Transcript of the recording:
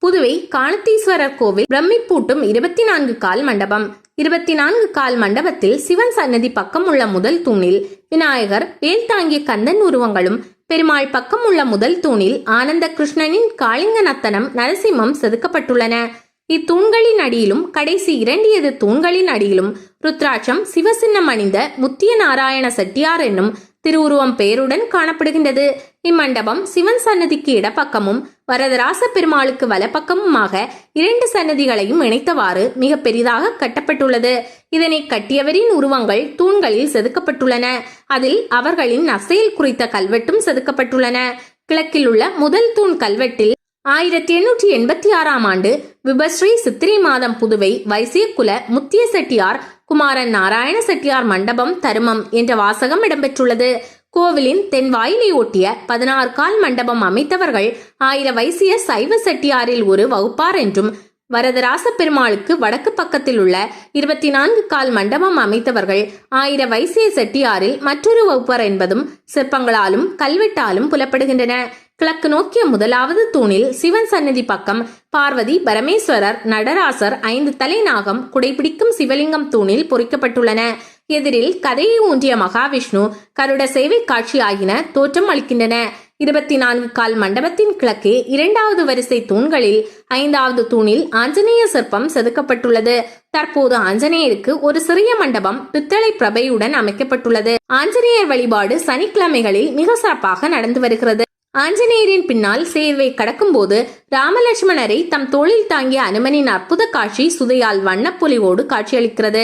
புதுவை காணத்தீஸ்வரர் கோவில் பிரமிப்பூட்டும் 24 கால் மண்டபம். 24 கால் மண்டபத்தில் சிவன் சன்னதி பக்கம் உள்ள முதல் தூணில் விநாயகர், வேல் தாங்கிய கந்தன் உருவங்களும், பெருமாள் பக்கம் உள்ள முதல் தூணில் ஆனந்த கிருஷ்ணனின் காளிங்க நத்தனம், நரசிம்மம் செதுக்கப்பட்டுள்ளன. இத்தூண்களின் அடியிலும் கடைசி 2 தூண்களின் அடியிலும் ருத்ராட்சம், சிவசின்னம் அணிந்த முத்திய நாராயண செட்டியார் என்னும் திருவுருவம் பெயருடன் காணப்படுகின்றது. இம்மண்டபம் சிவன் சன்னதிக்கு இடப்பக்கமும் வரதராச பெருமாளுக்கு வலப்பக்கமுமாக 2 சன்னதிகளையும் இணைத்தவாறு மிக பெரிதாக கட்டப்பட்டுள்ளது. இதனை கட்டியவரின் உருவங்கள் தூண்களில் செதுக்கப்பட்டுள்ளன. அதில் அவர்களின் அசையல் குறித்த கல்வெட்டும் செதுக்கப்பட்டுள்ளன. கிழக்கில் உள்ள முதல் தூண் கல்வெட்டில் 1886ஆம் ஆண்டு விபஸ்ரீ சித்திரை மாதம் புதுவை வைசிய குல முத்திய செட்டியார் குமாரன் நாராயண செட்டியார் மண்டபம் தருமம் என்ற வாசகம் இடம்பெற்றுள்ளது. கோவிலின் தென் வாயிலை ஒட்டிய 16 கால் மண்டபம் அமைத்தவர்கள் 1000 வைசிய சைவ செட்டியாரில் ஒரு வகுப்பார் என்றும், வரதராச பெருமாளுக்கு வடக்கு பக்கத்தில் உள்ள 24 கால் மண்டபம் அமைத்தவர்கள் 1000 வைசிய செட்டியாரில் மற்றொரு வகுப்பார் என்பதும் சிற்பங்களாலும் கல்வெட்டாலும் புலப்படுகின்றன. கிழக்கு நோக்கிய முதலாவது தூணில் சிவன் சன்னதி பக்கம் பார்வதி, பரமேஸ்வரர், நடராசர், 5 தலை நாகம், குடைபிடிக்கும் சிவலிங்கம் தூணில் பொறிக்கப்பட்டுள்ளன. எதிரில் கதையை ஊன்றிய மகாவிஷ்ணு, கருட சேவை காட்சி ஆகியன தோற்றம் அளிக்கின்றன. 24 கால் மண்டபத்தின் கிழக்கே 2வது வரிசை தூண்களில் 5வது தூணில் ஆஞ்சநேய சிற்பம் செதுக்கப்பட்டுள்ளது. தற்போது ஆஞ்சநேயருக்கு ஒரு சிறிய மண்டபம் பித்தளை பிரபையுடன் அமைக்கப்பட்டுள்ளது. ஆஞ்சநேயர் வழிபாடு சனிக்கிழமைகளில் மிக சிறப்பாக நடந்து வருகிறது. ஆஞ்சநேயரின் பின்னால் சேர்வை கடக்கும் போது ராமலட்சுமணரை தம் தோளில் தாங்கிய அனுமனின் அற்புத காட்சி சுதையால் வண்ணப்பொலிவோடு காட்சியளிக்கிறது.